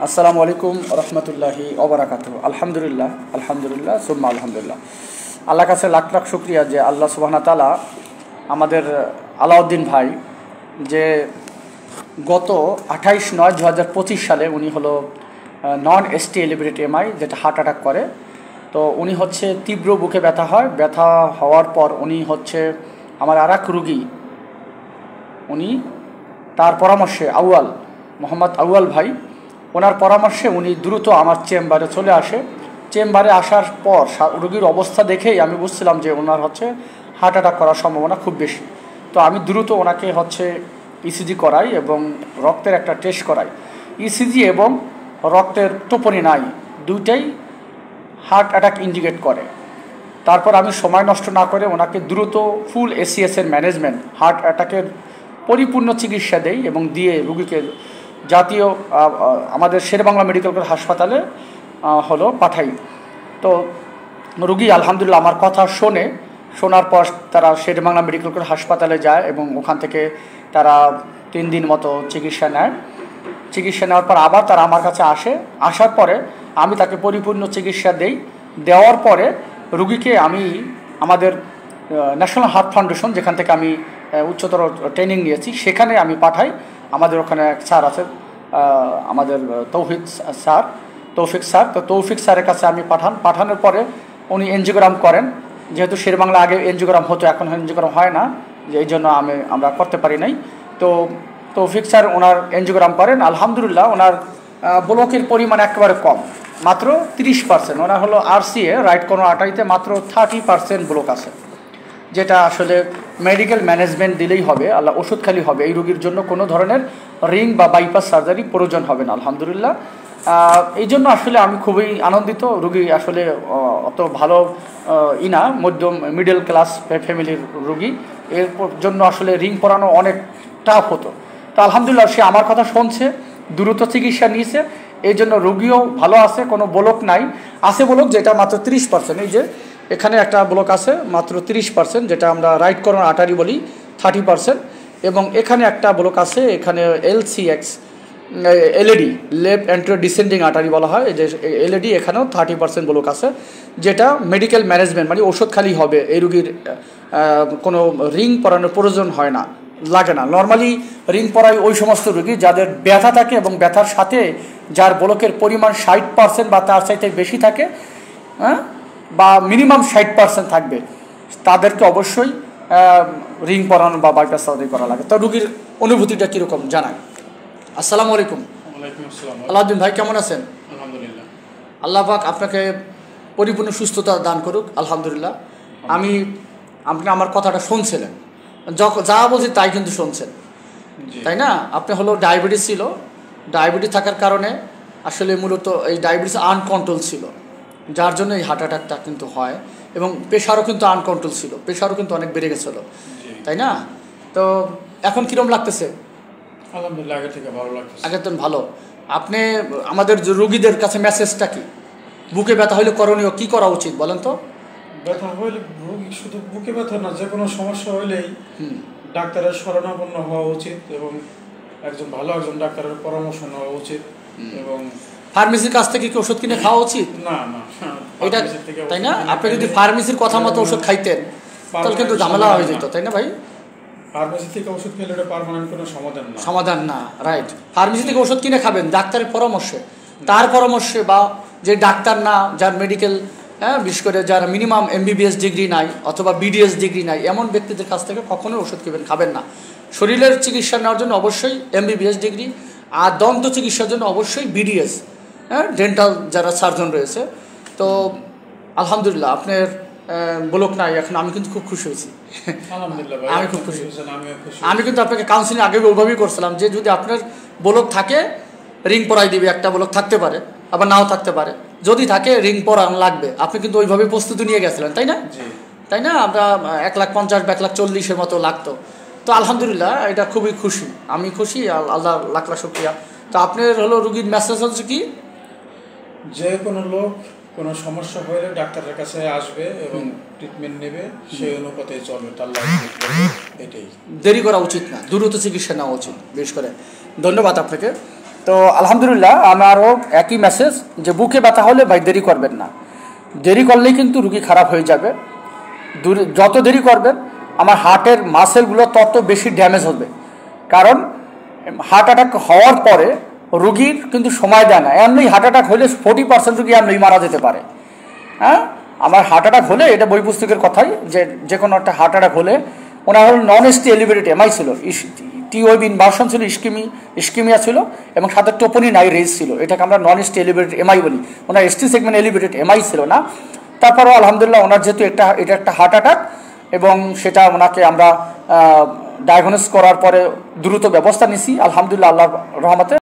আসসালামু আলাইকুম রহমতুল্লাহি ওবারাকাতুহ। আলহামদুলিল্লাহ আলহামদুলিল্লাহ সুম্মা আলহামদুলিল্লাহ। আল্লাহর কাছে লাখ লাখ শুকরিয়া যে আল্লাহ সুবহানাহু ওয়া তাআলা আমাদের আলাউদ্দিন ভাই যে গত 28/9/2025 সালে উনি হলো নন এসটি এলিভেটেড এমআই, যেটা হার্ট অ্যাটাক করে। তো উনি হচ্ছে তীব্র বুকে ব্যথা হয়, ব্যথা হওয়ার পর উনি হচ্ছে আমার আর এক রুগী, উনি তার পরামর্শে মোহাম্মদ আউয়াল ভাই, ওনার পরামর্শে উনি দ্রুত আমার চেম্বারে চলে আসে। চেম্বারে আসার পর রোগীর অবস্থা দেখেই আমি বুঝছিলাম যে ওনার হচ্ছে হার্ট অ্যাটাক করার সম্ভাবনা খুব বেশি। তো আমি দ্রুত ওনাকে হচ্ছে ইসিজি করাই এবং রক্তের একটা টেস্ট করাই। ইসিজি এবং রক্তের টোপনি নাই, দুইটাই হার্ট অ্যাটাক ইন্ডিকেট করে। তারপর আমি সময় নষ্ট না করে ওনাকে দ্রুত ফুল এসিএসের ম্যানেজমেন্ট, হার্ট অ্যাটাকের পরিপূর্ণ চিকিৎসা দেই এবং দিয়ে রুগীকে জাতীয় আমাদের শেরেবাংলা মেডিকেল কলেজ হাসপাতালে পাঠাই। তো রুগী আলহামদুলিল্লাহ আমার কথা শোনার পর তারা শেরেবাংলা মেডিকেল কলেজ হাসপাতালে যায় এবং ওখান থেকে তারা 3 দিন মতো চিকিৎসা নেয়। চিকিৎসা নেওয়ার পর আবার তারা আমার কাছে আসার পরে আমি তাকে পরিপূর্ণ চিকিৎসা দেওয়ার পরে রুগীকে আমি আমাদের ন্যাশনাল হার্ট ফাউন্ডেশন, যেখান থেকে আমি উচ্চতর ট্রেনিং নিয়েছি, সেখানে আমি পাঠাই। আমাদের ওখানে এক স্যার আছে, আমাদের তৌফিক স্যার। তো তৌফিক স্যারের কাছে আমি পাঠানোর পরে উনি এনজিওগ্রাম করেন। যেহেতু শেরবাংলা আগে এনজিওগ্রাম হতো, এখন এনজিওগ্রাম হয় না, যে এই জন্য আমরা করতে পারি নাই। তো তৌফিক স্যার ওনার এনজিওগ্রাম করেন। আলহামদুলিল্লাহ ওনার ব্লকের পরিমাণ একেবারে কম, মাত্র 30%। ওনার হলো আরসিএ রাইট কোনো আর্টারিতে মাত্র 30% ব্লক আছে, যেটা আসলে মেডিকেল ম্যানেজমেন্ট দিলেই হবে, আল্লাহ ওষুধ খালি হবে। এই রোগীর জন্য কোনো ধরনের রিং বা বাইপাস সার্জারি প্রয়োজন হবে না আলহামদুলিল্লাহ। এই জন্য আসলে আমি খুবই আনন্দিত। রোগী আসলে অত ভালো মধ্যম মিডল ক্লাস ফ্যামিলির রোগী, এর জন্য আসলে রিং পরানো অনেক টাফ হতো। তো আলহামদুলিল্লাহ সে আমার কথা শুনছে, দ্রুত চিকিৎসা নিয়েছে, এই জন্য রোগীও ভালো আছে, কোনো ব্লক নাই। আছে ব্লক যেটা মাত্র 30%, এই যে এখানে একটা ব্লক আছে মাত্র 30%, যেটা আমরা রাইট কর্নার আর্টারি বলি 30%, এবং এখানে একটা ব্লক আছে, এখানে LCX LED left anterior descending artery বলা হয়, যে এলইডি, এখানেও 30% ব্লক আছে, যেটা মেডিকেল ম্যানেজমেন্ট মানে ওষুধ খালি হবে। এই রোগীর কোনো রিং পরানোর প্রয়োজন লাগে না। নর্মালি রিং পরায় ওই সমস্ত রোগী যাদের ব্যথা থাকে এবং ব্যথার সাথে যার ব্লকের পরিমাণ 60% বা তার চাইতে বেশি থাকে, বা মিনিমাম 60% থাকবে, তাদেরকে অবশ্যই রিং পরানো বা বাইপাস সার্জারি করা লাগে। তো রোগীর অনুভূতিটা কীরকম জানায়। আসসালামু আলাইকুম। আলাউদ্দিন ভাই কেমন আছেন? আলহামদুলিল্লাহ। আল্লাহ পাক আপনাকে পরিপূর্ণ সুস্থতা দান করুক আলহামদুলিল্লাহ। আপনি আমার কথাটা শুনছিলেন, যা বলছি তাই কিন্তু শুনছেন, তাই না? আপনি হলো ডায়াবেটিস ছিল, ডায়াবেটিস থাকার কারণে আসলে মূলত এই ডায়াবেটিস আনকন্ট্রোল ছিল, যার জন্য এই হার্ট অ্যাটাকটা কিন্তু হয়, এবং প্রেশারও কিন্তু আনকন্ট্রোল ছিল, প্রেশারও কিন্তু অনেক বেড়ে গেছিলো, তাই না? তো এখন কীরকম লাগতেছে? আলহামদুলিল্লাহ, আগের থেকে ভালো লাগতেছে। আগের দিন ভালো। আপনি আমাদের রোগীদের কাছে মেসেজটা কি? বুকে ব্যথা হলে করণীয় কি করা উচিত বলেন তো? ব্যথা হইলে রোগী শুধু বুকে ব্যথা না, যে কোনো সমস্যা হইলেই ডাক্তারের শরণাপন্ন হওয়া উচিত এবং ভালো একজন ডাক্তারের পরামর্শ নেওয়া উচিত, এবং ফার্মেসির কাছ থেকে কি ওষুধ কিনে খাওয়া উচিত না, এটা, তাই না? আপনি যদি ফার্মেসির কথা মতো ওষুধ খাইতেন তাহলে কিন্তু ঝামেলা হয়ে যেত, তাই না ভাই? ফার্মেসি থেকে ওষুধ খেলে এটা পার্মানেন্ট কোনো সমাধান না, রাইট। ফার্মেসি থেকে ওষুধ কিনে খাবেন ডাক্তারের পরামর্শে, তার পরামর্শে, বা যে ডাক্তার না, যার মেডিকেল বিশেষ করে যারা মিনিমাম MBBS ডিগ্রি নাই অথবা BDS ডিগ্রি নাই, এমন ব্যক্তিদের কাছ থেকে কখনোই ওষুধ খাবেন না। শরীরের চিকিৎসা নেওয়ার জন্য অবশ্যই MBBS ডিগ্রি, আর দন্ত চিকিৎসার জন্য অবশ্যই BDS, ডেন্টাল যারা সার্জন রয়েছে। তো আলহামদুলিল্লাহ আপনার ব্লক নাই এখন, আমি কিন্তু খুব খুশি হয়েছি। আমি খুব খুশি। আমি কিন্তু আপনাকে কাউন্সিলিং আগে ওইভাবেই করছিলাম যে যদি আপনার ব্লক থাকে রিং পরাই দিবে, একটা ব্লক থাকতে পারে আবার নাও থাকতে পারে, যদি থাকে রিং পরানো লাগবে। আপনি কিন্তু ওইভাবে প্রস্তুতি নিয়ে গেছিলেন, তাই না? তাই না? আমরা 1,50,000 বা 1,40,000 মতো লাগতো। তো আলহামদুলিল্লাহ এটা খুবই খুশি, আমি খুশি, আল্লাহ লাখ লাখ শুকরিয়া। তো আপনার হলো রোগীর মেসেজ হচ্ছে কি, যে কোনো লোক কোনো সমস্যা হলে ডাক্তারের কাছে আসবে এবং ট্রিটমেন্ট নেবে, সেই অনুপাতে চলবে, তার এটাই। দেরি করা উচিত না, দ্রুত চিকিৎসা নেওয়া উচিত বিশেষ করে। ধন্যবাদ আপনাকে। তো আলহামদুলিল্লাহ আমারও একই মেসেজ যে বুকে ব্যথা হলে ভাই দেরি করবেন না, দেরি করলেই কিন্তু রুগী খারাপ হয়ে যাবে। যত দেরি করবেন আমার হার্টের মাসেলগুলো তত বেশি ড্যামেজ হবে, কারণ হার্ট অ্যাটাক হওয়ার পরে রুগীর কিন্তু সময় দেয় না। এমনি হার্ট অ্যাটাক হলে 40% রুগী এমনি মারা যেতে পারে। হ্যাঁ, আমার হার্ট অ্যাটাক হলে, এটা বই পুস্তকের কথাই, যে কোনো একটা হার্ট অ্যাটাক হলে ওনার হল নন এসটি এলিভেটেড এমআই ছিল, টিওব ইনভার্সন ছিল, ইস্কিমিয়া ছিল, এবং সাথে টোপনি নাই রেজ ছিল। এটাকে আমরা নন এসটি এলিভেটেড এমআই বলি। ওনার এসটি সেগমেন্ট এলিভেটেড এমআই ছিল না। তারপরেও আলহামদুলিল্লাহ ওনার যেহেতু এটা একটা হার্ট অ্যাটাক, এবং সেটা ওনাকে আমরা ডায়াগনোস করার পরে দ্রুত ব্যবস্থা নিছি আলহামদুলিল্লাহ আল্লাহর রহমতে।